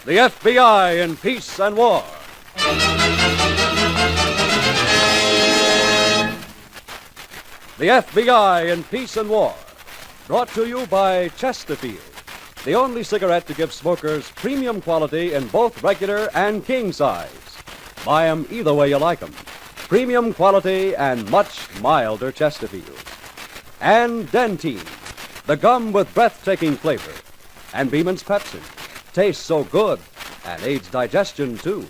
The FBI in Peace and War. The FBI in Peace and War. Brought to you by Chesterfield, the only cigarette to give smokers premium quality in both regular and king size. Buy 'em either way you like 'em. Premium quality and much milder Chesterfield. And Dentyne, the gum with breathtaking flavor. And Beeman's Pepsi. Tastes so good and aids digestion, too.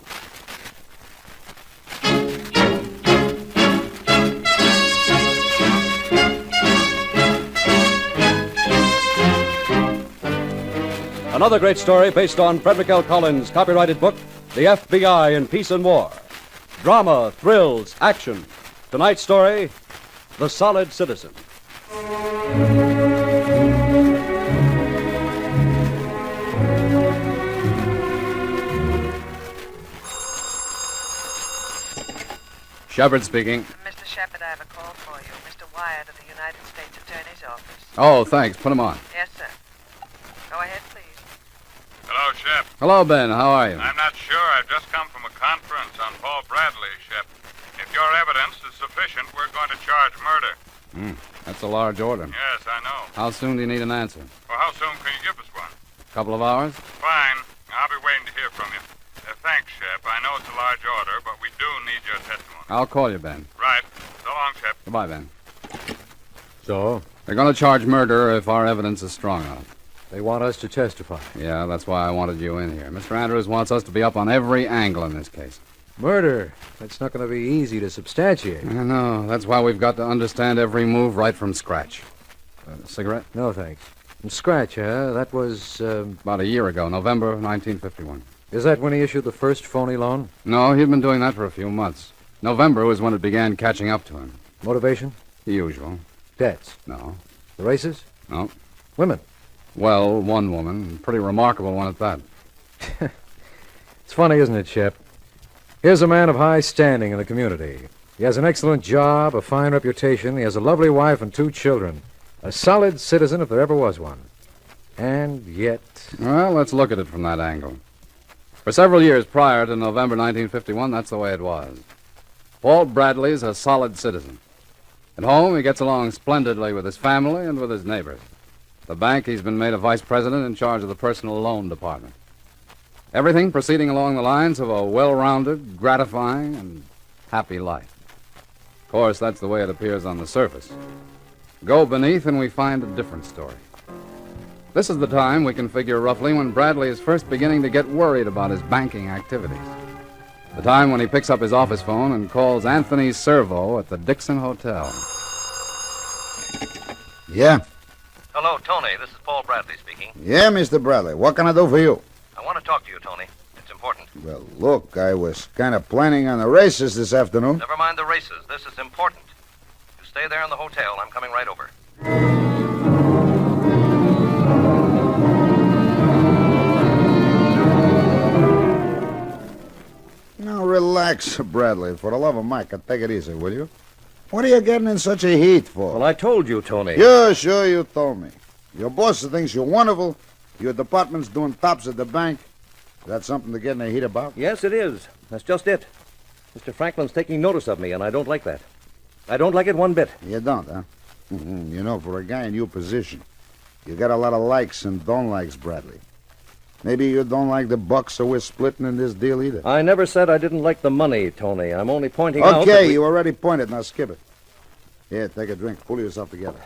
Another great story based on Frederick L. Collins' copyrighted book, The FBI in Peace and War. Drama, thrills, action. Tonight's story, The Solid Citizen. Shepard speaking. Mr. Shepard, I have a call for you. Mr. Wyatt of the United States Attorney's Office. Oh, thanks. Put him on. Yes, sir. Go ahead, please. Hello, Shep. Hello, Ben. How are you? I'm not sure. I've just come from a conference on Paul Bradley, Shep. If your evidence is sufficient, we're going to charge murder. That's a large order. Yes, I know. How soon do you need an answer? Well, how soon can you give us one? A couple of hours? Fine. I'll be waiting to hear from you. Thanks, Shep. I know it's a large order, but we do need your testimony. I'll call you, Ben. Right. So long, Shep. Goodbye, Ben. So, They're going to charge murder if our evidence is strong enough. they want us to testify. Yeah, that's why I wanted you in here. Mr. Andrews wants us to be up on every angle in this case. Murder. That's not going to be easy to substantiate. I know. That's why we've got to understand every move right from scratch. Cigarette? No, thanks. From scratch, huh? That was, About a year ago, November of 1951. Is that when he issued the first phony loan? No, he'd been doing that for a few months. November was when it began catching up to him. Motivation? The usual. Debts. No. The races? No. Women. Well, one woman. Pretty remarkable one at that. It's funny, isn't it, Shep? Here's a man of high standing in the community. He has an excellent job, a fine reputation. He has a lovely wife and 2 children. A solid citizen if there ever was one. And yet... Well, let's look at it from that angle. For several years prior to November 1951, that's the way it was. Paul Bradley's a solid citizen. At home, he gets along splendidly with his family and with his neighbors. At the bank, he's been made a vice president in charge of the personal loan department. Everything proceeding along the lines of a well-rounded, gratifying, and happy life. Of course, that's the way it appears on the surface. Go beneath, and we find a different story. This is the time, we can figure roughly, when Bradley is first beginning to get worried about his banking activities. The time when he picks up his office phone and calls Anthony Servo at the Dixon Hotel. Yeah? Hello, Tony. This is Paul Bradley speaking. Yeah, Mr. Bradley. What can I do for you? I want to talk to you, Tony. It's important. Well, look, I was kind of planning on the races this afternoon. Never mind the races. This is important. You stay there in the hotel. I'm coming right over. Now, relax, Bradley. For the love of Mike, take it easy, will you? What are you getting in such a heat for? Well, I told you, Tony. Yeah, sure, you told me. Your boss thinks you're wonderful. Your department's doing tops at the bank. That's something to get in a heat about? Yes, it is. That's just it. Mr. Franklin's taking notice of me, and I don't like that. I don't like it one bit. You don't, huh? You know, for a guy in your position, you got a lot of likes and don't likes, Bradley. Maybe you don't like the buck, so we're splitting in this deal either. I never said I didn't like the money, Tony. I'm only pointing out that Okay, you already pointed. Now skip it. Here, take a drink. Pull yourself together.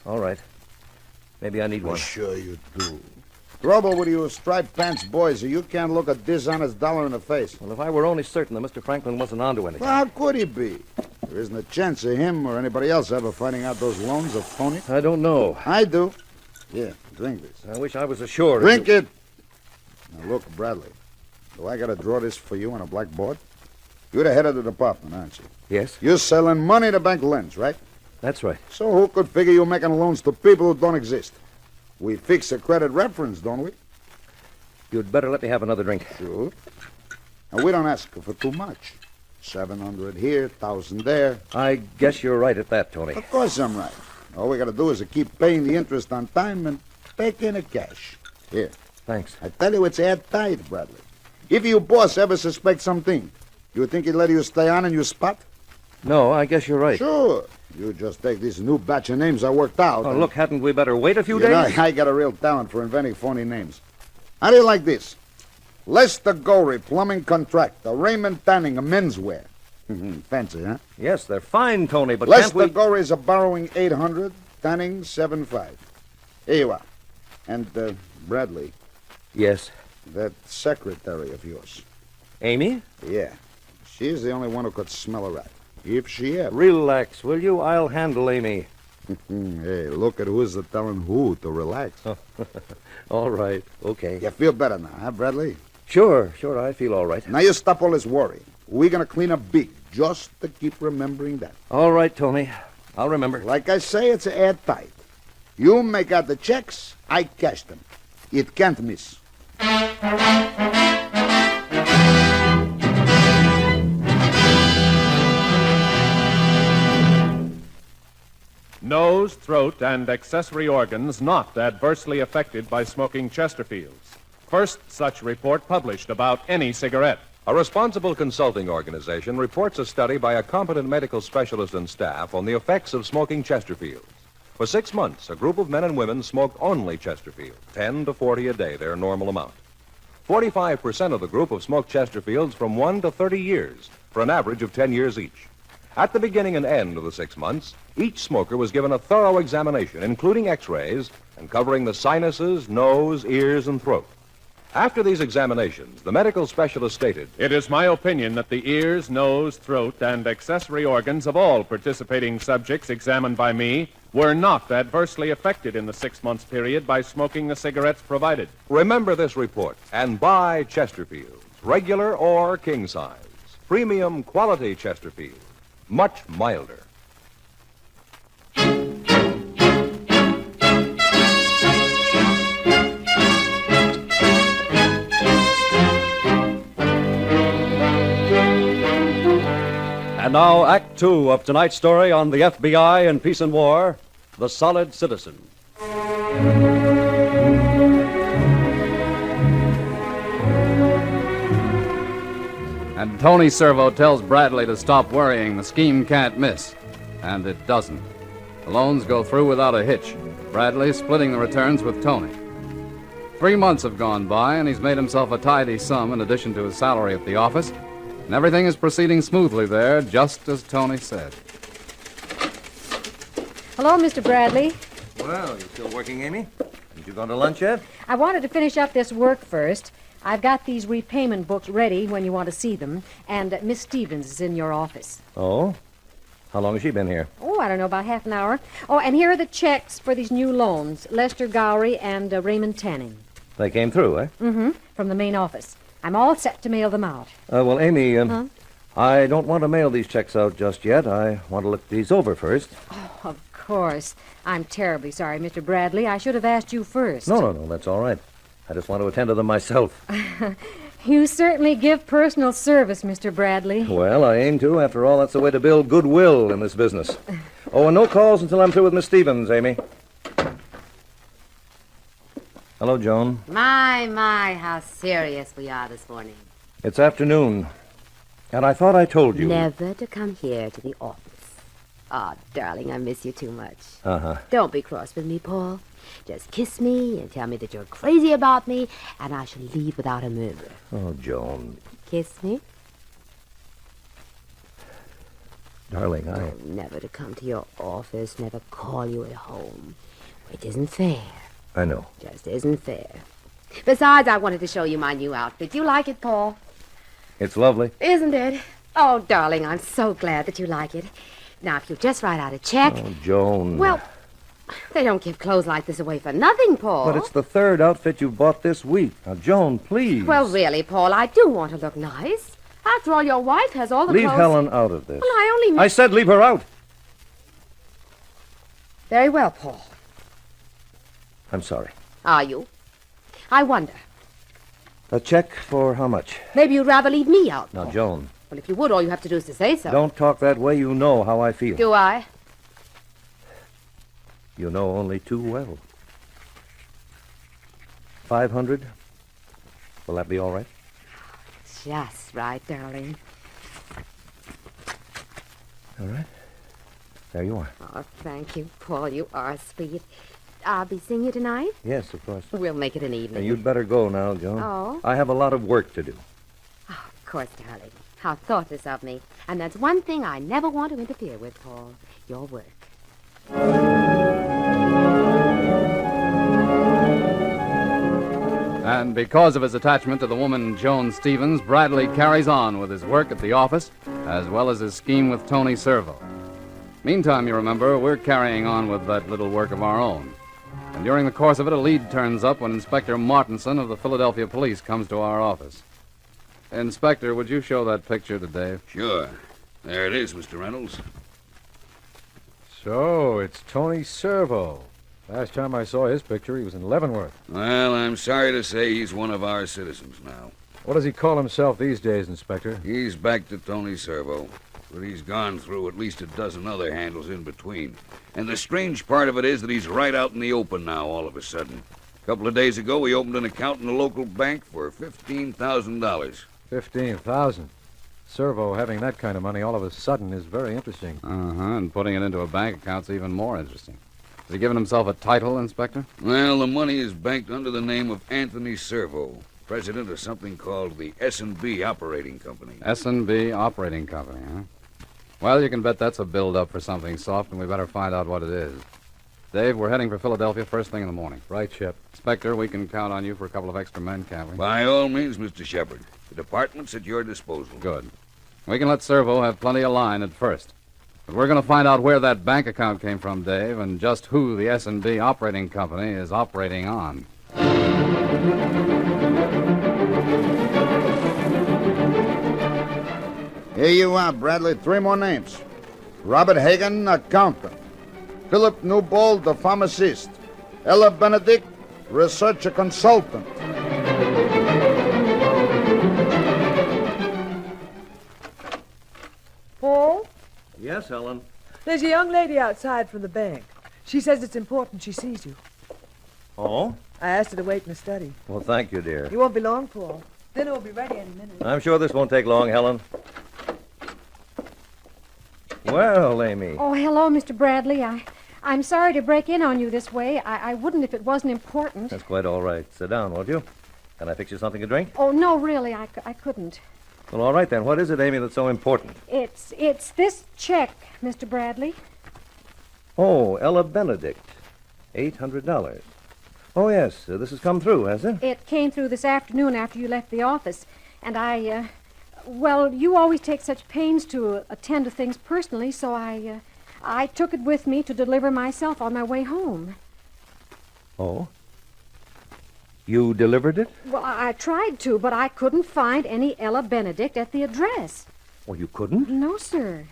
All right. Maybe I need one. Sure you do. Trouble with you striped pants boys is you can't look a dishonest dollar in the face. Well, if I were only certain that Mr. Franklin wasn't onto anything. Well, how could he be? There isn't a chance of him or anybody else ever finding out those loans are phony. I don't know. I do. Here, drink this. I wish I was assured. Drink it. Now, look, Bradley, do I got to draw this for you on a blackboard? You're the head of the department, aren't you? Yes, You're selling money the bank lends, right? that's right. So who could figure you're making loans to people who don't exist? We fix a credit reference, don't we? You'd better let me have another drink. Sure. And we don't ask for too much. 700 here, 1,000 there. I guess you're right at that, Tony. Of course I'm right. All we got to do is to keep paying the interest on time and take in the cash. Here, Thanks. I tell you, it's airtight, Bradley. If your boss ever suspects something, you think he'd let you stay on in your spot? No, I guess you're right. Sure. You just take this new batch of names I worked out. Oh, and- look, hadn't we better wait a few You know, days? I got a real talent for inventing phony names. How do you like this? Lester Gorey, plumbing contractor. Raymond Tanning, a menswear. Fancy, huh? Yes, they're fine, Tony, but can't Lester we... Gorey's a borrowing 800, Tanning 75. Here you are. And, Bradley, Yes. that secretary of yours. Amy? Yeah. She's the only one who could smell a rat. If she ever. Relax, will you? I'll handle Amy. Hey, look at who's telling who to relax. All right, okay. You feel better now, huh, Bradley? Sure, I feel all right. Now you stop all this worry. We're gonna clean up big, just to keep remembering that. All right, Tony. I'll remember. Like I say, it's airtight. You make out the checks, I cash them. It can't miss. Nose, throat, and accessory organs not adversely affected by smoking Chesterfields. First such report published about any cigarette. A responsible consulting organization reports a study by a competent medical specialist and staff on the effects of smoking Chesterfields. For 6 months, a group of men and women smoked only Chesterfield, 10 to 40 a day, their normal amount. 45% of the group have smoked Chesterfields from 1 to 30 years, for an average of 10 years each. At the beginning and end of the 6 months, each smoker was given a thorough examination, including x-rays and covering the sinuses, nose, ears, and throat. After these examinations, the medical specialist stated, It is my opinion that the ears, nose, throat, and accessory organs of all participating subjects examined by me were not adversely affected in the 6 months period by smoking the cigarettes provided. remember this report and buy Chesterfields, regular or king size. Premium quality Chesterfield, much milder. And now, Act Two of tonight's story on the FBI in Peace and War, The Solid Citizen. And Tony Servo tells Bradley to stop worrying. The scheme can't miss. And it doesn't. The loans go through without a hitch. Bradley splitting the returns with Tony. 3 months have gone by, and he's made himself a tidy sum in addition to his salary at the office. And everything is proceeding smoothly there, just as Tony said. Hello, Mr. Bradley. Well, you still working, Amy? Haven't you gone to lunch yet? I wanted to finish up this work first. I've got these repayment books ready when you want to see them, and Miss Stevens is in your office. Oh? How long has she been here? Oh, I don't know, about half an hour. Oh, and here are the checks for these new loans, Lester Gowry and Raymond Tanning. They came through, eh? Mm-hmm, from the main office. I'm all set to mail them out. Well, Amy, I don't want to mail these checks out just yet. I want to look these over first. Oh, of course. I'm terribly sorry, Mr. Bradley. I should have asked you first. No, that's all right. I just want to attend to them myself. You certainly give personal service, Mr. Bradley. Well, I aim to. After all, that's the way to build goodwill in this business. Oh, and no calls until I'm through with Miss Stevens, Amy. Hello, Joan. My, how serious we are this morning. It's afternoon, and I thought I told you. Never to come here to the office. Oh, darling, I miss you too much. Uh-huh. Don't be cross with me, Paul. Just kiss me and tell me that you're crazy about me, and I shall leave without a murmur. Oh, Joan. Kiss me? Darling, Never to come to your office, never call you at home. It isn't fair. I know. Just isn't fair. Besides, I wanted to show you my new outfit. You like it, Paul? It's lovely. Isn't it? Oh, darling, I'm so glad that you like it. Now, if you'll just write out a check... Oh, Joan. Well, they don't give clothes like this away for nothing, Paul. But it's the third outfit you've bought this week. Now, Joan, please. Well, really, Paul, I do want to look nice. After all, your wife has all the Leave clothes... Helen out of this. Well, I only... I said leave her out. Very well, Paul. I'm sorry. Are you? I wonder. A check for how much? Maybe you'd rather leave me out, Now, Paul. Joan, Well, if you would, all you have to do is to say so. don't talk that way. You know how I feel. Do I? You know only too well. $500. Will that be all right? Just right, darling. All right. There you are. Oh, thank you, Paul. You are sweet. I'll be seeing you tonight. Yes, of course. We'll make it an evening. And you'd better go now, Joan. Oh? I have a lot of work to do. Oh, of course, darling. How thoughtless of me. And that's one thing I never want to interfere with, Paul. Your work. And because of his attachment to the woman Joan Stevens, Bradley carries on with his work at the office as well as his scheme with Tony Servo. Meantime, you remember, we're carrying on with that little work of our own. And during the course of it, a lead turns up when Inspector Martinson of the Philadelphia Police comes to our office. Inspector, would you show that picture to Dave? Sure. There it is, Mr. Reynolds. So, it's Tony Servo. Last time I saw his picture, he was in Leavenworth. Well, I'm sorry to say he's one of our citizens now. What does he call himself these days, Inspector? He's back to Tony Servo, but he's gone through at least a dozen other handles in between. And the strange part of it is that he's right out in the open now all of a sudden. A couple of days ago, he opened an account in a local bank for $15,000. $15,000. Servo having that kind of money all of a sudden is very interesting. And putting it into a bank account's even more interesting. Has he given himself a title, Inspector? Well, the money is banked under the name of Anthony Servo, president of something called the S&B Operating Company. S&B Operating Company, huh? Well, you can bet that's a build-up for something soft, and we better find out what it is. Dave, we're heading for Philadelphia first thing in the morning. Right, Shep. Inspector, we can count on you for a couple of extra men, can't we? By all means, Mr. Shepard. The department's at your disposal. Good. We can let Servo have plenty of line at first. But we're going to find out where that bank account came from, Dave, and just who the S&B Operating Company is operating on. Here you are, Bradley. 3 more names. Robert Hagan, accountant. Philip Newbold, the pharmacist. Ella Benedict, research consultant. Paul? Yes, Helen. There's a young lady outside from the bank. She says it's important she sees you. Oh? I asked her to wait in the study. Well, thank you, dear. You won't be long, Paul. Dinner will be ready any minute. I'm sure this won't take long, Helen. Well, Amy. Oh, hello, Mr. Bradley. I'm sorry to break in on you this way. I wouldn't if it wasn't important. That's quite all right. Sit down, won't you? Can I fix you something to drink? Oh, no, really, I couldn't. Well, all right then. What is it, Amy, that's so important? It's this check, Mr. Bradley. Oh, Ella Benedict. $800. Oh, yes. This has come through, has it? It came through this afternoon after you left the office. And well, you always take such pains to attend to things personally, so I took it with me to deliver myself on my way home. Oh? You delivered it? Well, I tried to, but I couldn't find any Ella Benedict at the address. Oh, you couldn't? No, sir.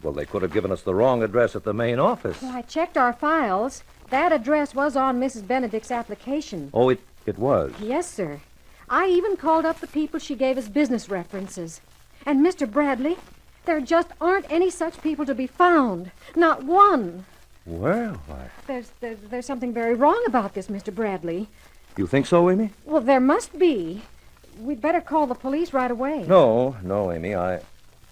Well, they could have given us the wrong address at the main office. Well, I checked our files. That address was on Mrs. Benedict's application. Oh, it was? Yes, sir. I even called up the people she gave as business references. And, Mr. Bradley, there just aren't any such people to be found. Not one. Well, There's something very wrong about this, Mr. Bradley. You think so, Amy? Well, there must be. We'd better call the police right away. No, Amy. I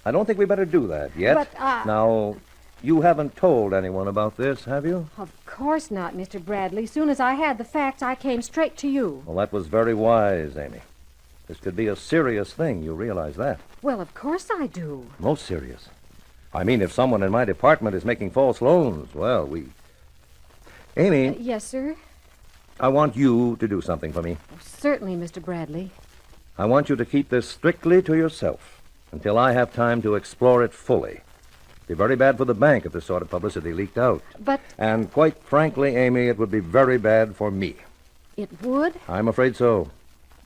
don't think we better do that yet. But, Now, you haven't told anyone about this, have you? Of course not, Mr. Bradley. Soon as I had the facts, I came straight to you. Well, that was very wise, Amy. This could be a serious thing. You realize that? Well, of course I do. Most serious. I mean, if someone in my department is making false loans, well, Amy. Yes, sir? I want you to do something for me. Oh, certainly, Mr. Bradley. I want you to keep this strictly to yourself until I have time to explore it fully. It'd be very bad for the bank if this sort of publicity leaked out. But... And quite frankly, Amy, it would be very bad for me. It would? I'm afraid so.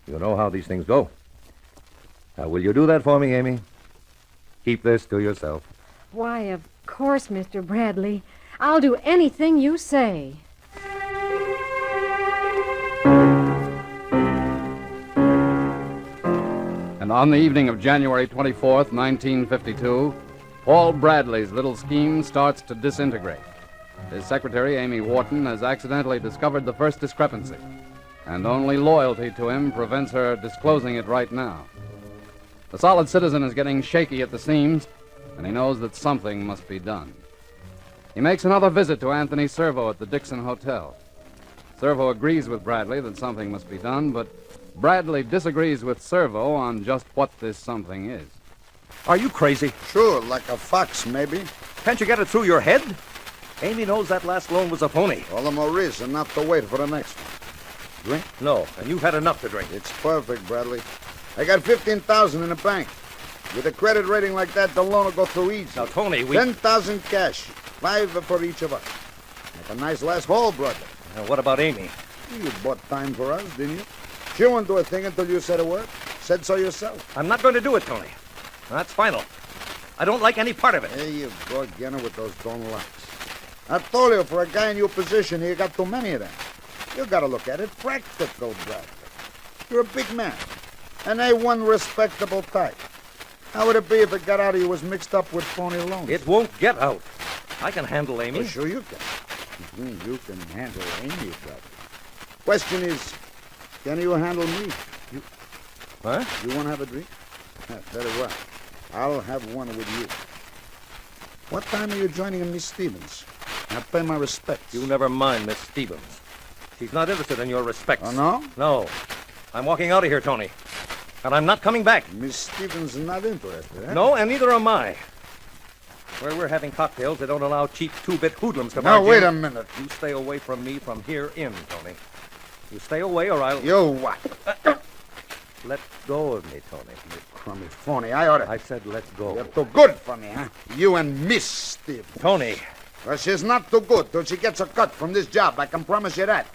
You know how these things go. Now, will you do that for me, Amy? Keep this to yourself. Why, of course, Mr. Bradley. I'll do anything you say. And on the evening of January 24th, 1952, Paul Bradley's little scheme starts to disintegrate. His secretary, Amy Wharton, has accidentally discovered the first discrepancy. and only loyalty to him prevents her disclosing it right now. The solid citizen is getting shaky at the seams, and he knows that something must be done. He makes another visit to Anthony Servo at the Dixon Hotel. Servo agrees with Bradley that something must be done, but Bradley disagrees with Servo on just what this something is. Are you crazy? Sure, like a fox, maybe. Can't you get it through your head? Amy knows that last loan was a phony. All the more reason not to wait for the next one. Drink? No, and you've had enough to drink. It's perfect, Bradley. I got $15,000 in the bank. With a credit rating like that, the loan will go through easy. Now, Tony, we... 10,000 cash. 5 for each of us. Make a nice last haul, brother. What about Amy? You bought time for us, didn't you? She won't do a thing until you said a word. Said so yourself. I'm not going to do it, Tony. That's final. I don't like any part of it. There you go again with those don't likes. I told you, for a guy in your position, you got too many of them. You got to look at it practical, Bradley. You're a big man, and A1 respectable type. How would it be if it got out you was mixed up with phony loans? It won't get out. I can handle Amy. Oh, sure you can. You can handle Amy, Bradley. Question is, can you handle me? Huh? You want to have a drink? Very well. I'll have one with you. What time are you joining Miss Stevens? I'll pay my respects. You never mind Miss Stevens. She's not interested in your respects. Oh, no? No. I'm walking out of here, Tony. And I'm not coming back. Miss Stevens is not interested, eh? No, and neither am I. Where we're having cocktails, they don't allow cheap two-bit hoodlums to Now, barge wait in. a minute. You stay away from me from here in, Tony. You stay away or I'll... You what? Let go of me, Tony. You crummy phony. I ought to... I said let go. You're too good for me, huh? You and Miss Stevens. Tony. Well, she's not too good till she gets a cut from this job. I can promise you that.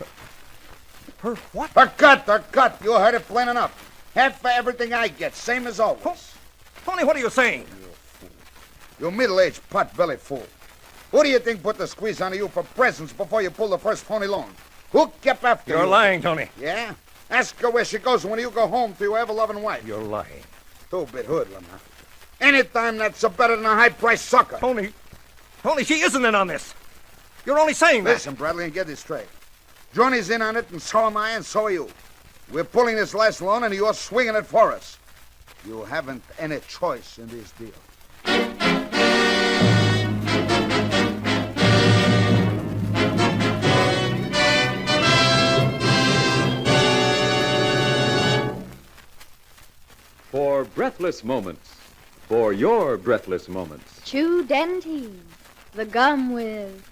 Her what? A cut. You heard it plain enough. Half for everything I get, same as always. Tony, what are you saying? You middle-aged pot-belly fool. Who do you think put the squeeze on you for presents before you pulled the first phony loan? Who kept after you? You're lying, Tony. Yeah? Ask her where she goes when you go home to your ever-loving wife. You're lying. Two-bit hoodlum, huh? Anytime that's better than a high-priced sucker. Tony, she isn't in on this. You're only saying that. Listen, Bradley, and get this straight. Johnny's in on it, and so am I, and so are you. We're pulling this last loan, and you're swinging it for us. You haven't any choice in this deal. For breathless moments. For your breathless moments. Chew Dentine, the gum with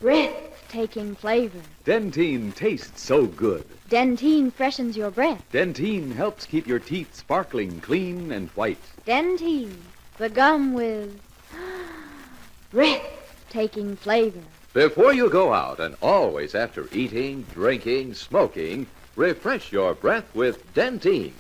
breathtaking flavor. Dentine tastes so good. Dentine freshens your breath. Dentine helps keep your teeth sparkling clean and white. Dentine, the gum with breathtaking flavor. Before you go out, and always after eating, drinking, smoking, refresh your breath with Dentine.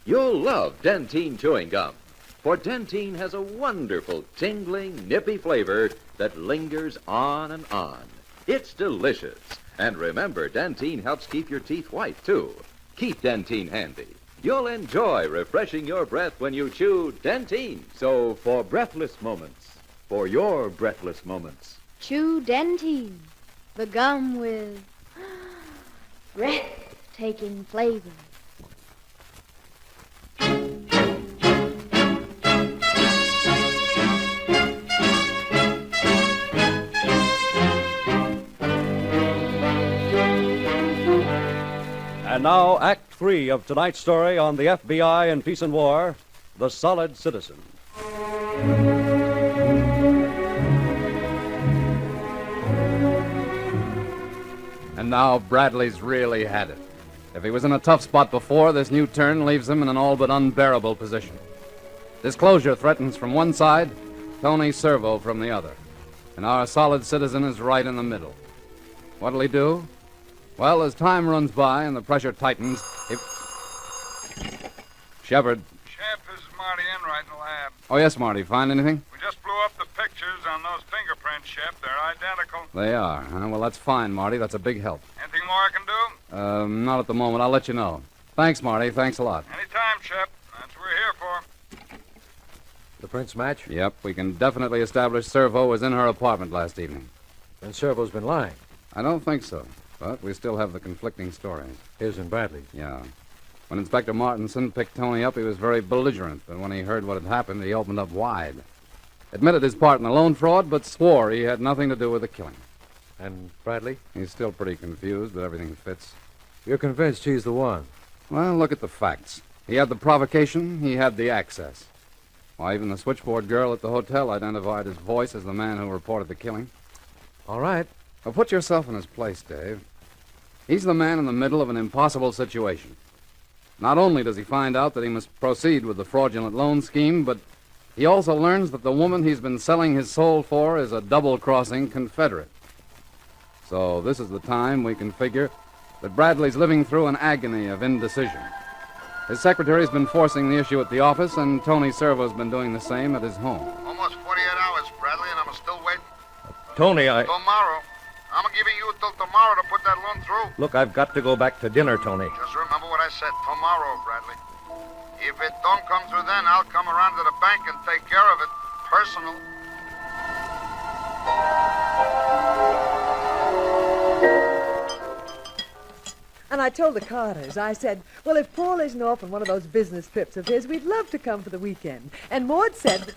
You'll love Dentine chewing gum, for Dentine has a wonderful, tingling, nippy flavor that lingers on and on. It's delicious. And remember, Dentine helps keep your teeth white, too. Keep Dentine handy. You'll enjoy refreshing your breath when you chew Dentine. So, for breathless moments, for your breathless moments, Chew Dentine, the gum with breathtaking flavor. And now, Act 3 of tonight's story on the FBI in Peace and War, The Solid Citizen. And now Bradley's really had it. If he was in a tough spot before, this new turn leaves him in an all but unbearable position. Disclosure threatens from one side, Tony Servo from the other. And our solid citizen is right in the middle. What'll he do? Well, as time runs by and the pressure tightens, Shepard. Shep, this is Marty Enright in the lab. Oh, yes, Marty. Find anything? We just blew up the pictures on those fingerprints, Shep. They're identical. They are. Huh? Well, that's fine, Marty. That's a big help. Anything more I can do? Not at the moment. I'll let you know. Thanks, Marty. Thanks a lot. Anytime, Shep. That's what we're here for. The prints match? Yep, we can definitely establish Servo was in her apartment last evening. And Servo's been lying. I don't think so. But we still have the conflicting stories. His and Bradley. Yeah. When Inspector Martinson picked Tony up, he was very belligerent, but when he heard what had happened, he opened up wide. Admitted his part in the loan fraud, but swore he had nothing to do with the killing. And Bradley? He's still pretty confused, but everything fits. You're convinced he's the one? Well, look at the facts. He had the provocation, he had the access. Why, even the switchboard girl at the hotel identified his voice as the man who reported the killing. All right. Well, put yourself in his place, Dave. He's the man in the middle of an impossible situation. Not only does he find out that he must proceed with the fraudulent loan scheme, but he also learns that the woman he's been selling his soul for is a double-crossing Confederate. So this is the time we can figure that Bradley's living through an agony of indecision. His secretary's been forcing the issue at the office, and Tony Servo's been doing the same at his home. Almost 48 hours, Bradley, and I'm still waiting. Tony, Tomorrow. I'm giving you till tomorrow to put that loan through. Look, I've got to go back to dinner, Tony. Just remember what I said. Tomorrow, Bradley. If it don't come through then, I'll come around to the bank and take care of it. Personal. And I told the Carters, I said, well, if Paul isn't off on one of those business trips of his, we'd love to come for the weekend. And Maud said...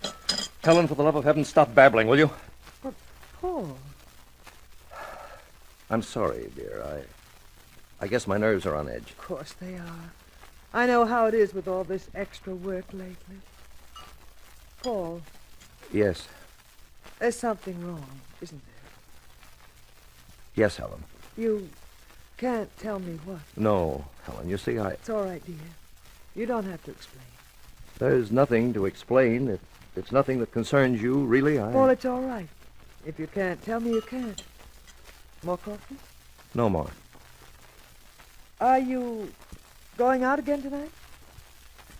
Helen, for the love of heaven, stop babbling, will you? But, Paul... I'm sorry, dear. I guess my nerves are on edge. Of course they are. I know how it is with all this extra work lately. Paul, Yes. there's something wrong, isn't there? Yes, Helen. You can't tell me what. No, Helen, you see, It's all right, dear. You don't have to explain. there's nothing to explain. It's nothing that concerns you, really. Paul, it's all right. If you can't tell me, you can't. More coffee? No more. Are you going out again tonight?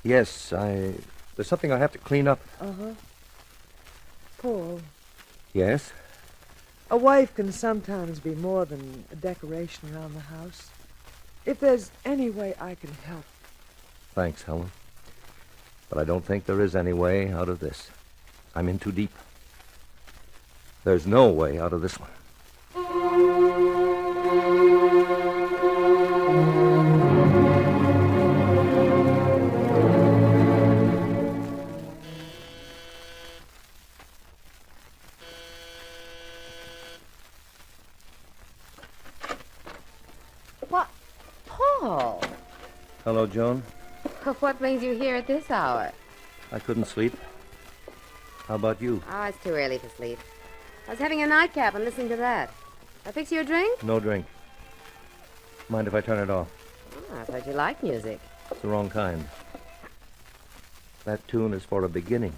Yes, there's something I have to clean up. Uh-huh. Paul, Yes? a wife can sometimes be more than a decoration around the house. If there's any way I can help. Thanks, Helen. But I don't think there is any way out of this. I'm in too deep. There's no way out of this one. What? Paul! Hello, Joan. What brings you here at this hour? I couldn't sleep. How about you? Oh, it's too early to sleep. I was having a nightcap and listening to that. I fix you a drink? No drink. Mind if I turn it off? Oh, I thought you liked music. It's the wrong kind. That tune is for a beginning.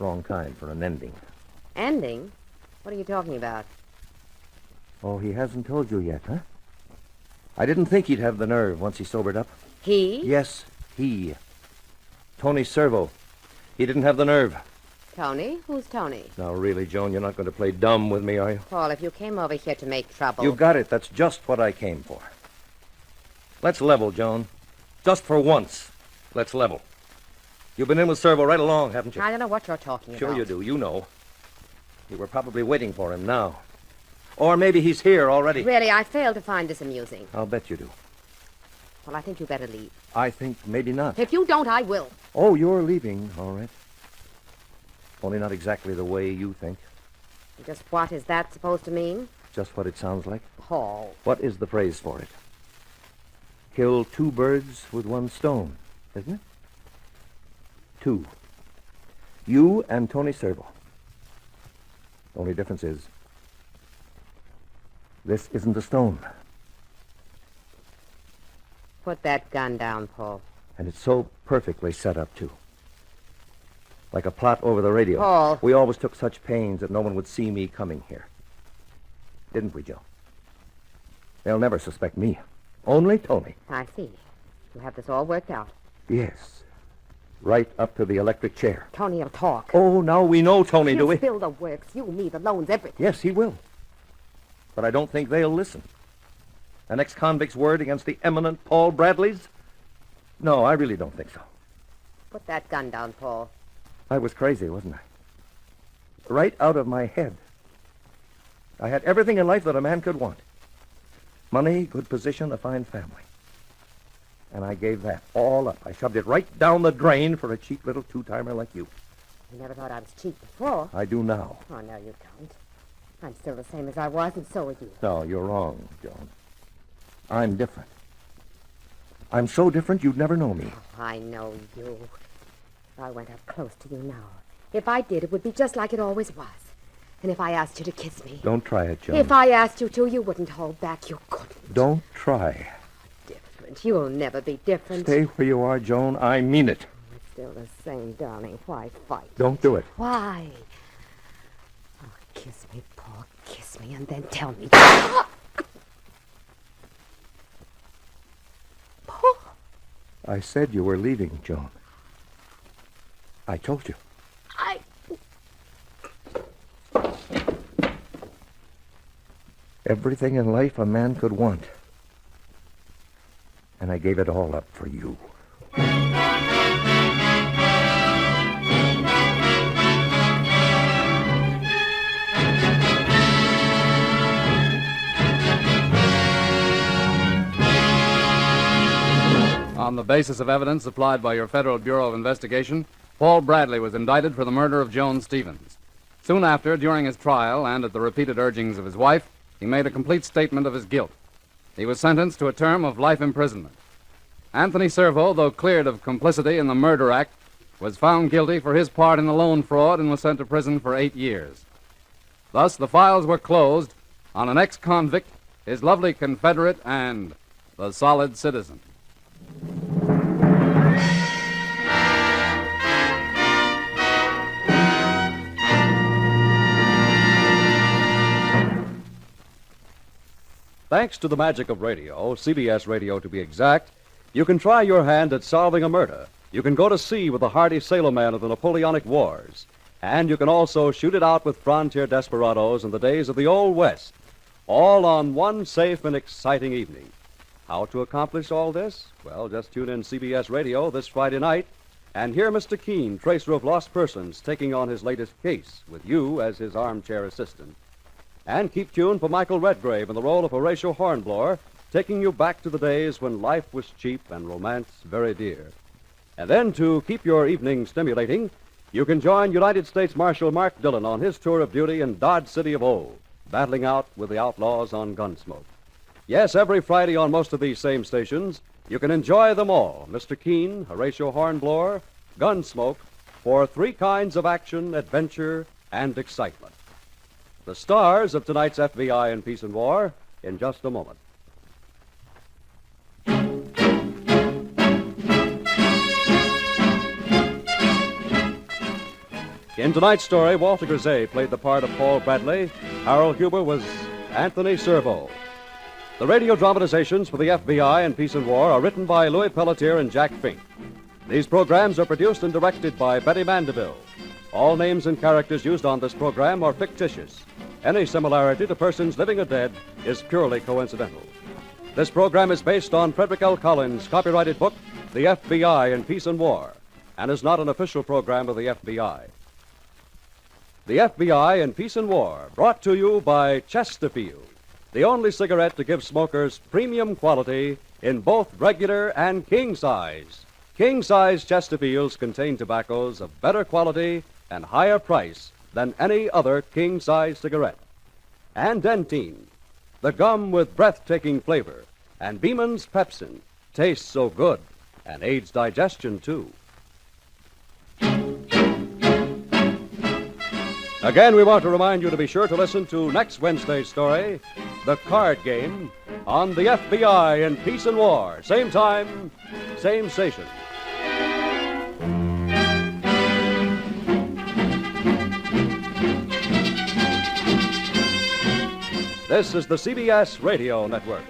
Wrong kind for an ending. Ending? What are you talking about? Oh, he hasn't told you yet, huh? I didn't think he'd have the nerve once he sobered up. He? Yes, he. Tony Servo. He didn't have the nerve. Tony? Who's Tony? Now, really, Joan, you're not going to play dumb with me, are you? Paul, if you came over here to make trouble... You got it. That's just what I came for. Let's level, Joan. Just for once. Let's level. You've been in with Servo right along, haven't you? I don't know what you're talking Sure about. you do. You know. You were probably waiting for him now. Or maybe he's here already. Really, I fail to find this amusing. I'll bet you do. Well, I think you better leave. I think maybe not. If you don't, I will. Oh, you're leaving, all right. Only not exactly the way you think. Just what is that supposed to mean? Just what it sounds like. Paul. What is the phrase for it? Kill two birds with one stone, isn't it? Two. You and Tony Servo. The only difference is this isn't a stone. Put that gun down, Paul. And it's so perfectly set up, too. Like a plot over the radio. Paul. We always took such pains that no one would see me coming here. Didn't we, Joe? They'll never suspect me. Only Tony. I see. You have this all worked out. Yes. Right up to the electric chair. Tony will talk. Oh, now we know Tony, do He'll we? spill the works. You, me, the loans, everything. Yes, he will. But I don't think they'll listen. An ex-convict's word against the eminent Paul Bradley's? No, I really don't think so. Put that gun down, Paul. I was crazy, wasn't I? Right out of my head. I had everything in life that a man could want. Money, good position, a fine family. And I gave that all up. I shoved it right down the drain for a cheap little two-timer like you. You never thought I was cheap before. I do now. Oh, no, you don't. I'm still the same as I was, and so are you. No, you're wrong, Joan. I'm different. I'm so different you'd never know me. Oh, I know you. If I went up close to you now, if I did, it would be just like it always was. And if I asked you to kiss me... Don't try it, Joan. If I asked you to, you wouldn't hold back. You couldn't. Don't try. Different. You'll never be different. Stay where you are, Joan. I mean it. It's still the same, darling. Why fight? Don't do it. Why? Oh, kiss me, Paul. Kiss me, and then tell me... Paul! I said you were leaving, Joan. I told you. Everything in life a man could want. And I gave it all up for you. On the basis of evidence supplied by your Federal Bureau of Investigation, Paul Bradley was indicted for the murder of Joan Stevens. Soon after, during his trial and at the repeated urgings of his wife, he made a complete statement of his guilt. He was sentenced to a term of life imprisonment. Anthony Servo, though cleared of complicity in the murder act, was found guilty for his part in the loan fraud and was sent to prison for 8 years. Thus, the files were closed on an ex-convict, his lovely Confederate, and the solid citizen. Thanks to the magic of radio, CBS radio to be exact, you can try your hand at solving a murder. You can go to sea with the hardy sailorman of the Napoleonic Wars. And you can also shoot it out with frontier desperados in the days of the Old West. All on one safe and exciting evening. How to accomplish all this? Well, just tune in CBS radio this Friday night and hear Mr. Keene, tracer of lost persons, taking on his latest case with you as his armchair assistant. And keep tuned for Michael Redgrave in the role of Horatio Hornblower, taking you back to the days when life was cheap and romance very dear. And then, to keep your evening stimulating, you can join United States Marshal Mark Dillon on his tour of duty in Dodge City of old, battling out with the outlaws on Gunsmoke. Yes, every Friday on most of these same stations, you can enjoy them all, Mr. Keene, Horatio Hornblower, Gunsmoke, for 3 kinds of action, adventure, and excitement. The stars of tonight's FBI in Peace and War in just a moment. In tonight's story, Walter Grisey played the part of Paul Bradley. Harold Huber was Anthony Servo. The radio dramatizations for the FBI in Peace and War are written by Louis Pelletier and Jack Fink. These programs are produced and directed by Betty Mandeville. All names and characters used on this program are fictitious. Any similarity to persons living or dead is purely coincidental. This program is based on Frederick L. Collins' copyrighted book, The FBI in Peace and War, and is not an official program of the FBI. The FBI in Peace and War, brought to you by Chesterfield, the only cigarette to give smokers premium quality in both regular and king size. King-size Chesterfields contain tobaccos of better quality and higher price than any other king-size cigarette. And Dentyne, the gum with breathtaking flavor, and Beeman's Pepsin tastes so good and aids digestion, too. Again, we want to remind you to be sure to listen to next Wednesday's story, The Card Game, on the FBI in Peace and War. Same time, same station. This is the CBS Radio Network.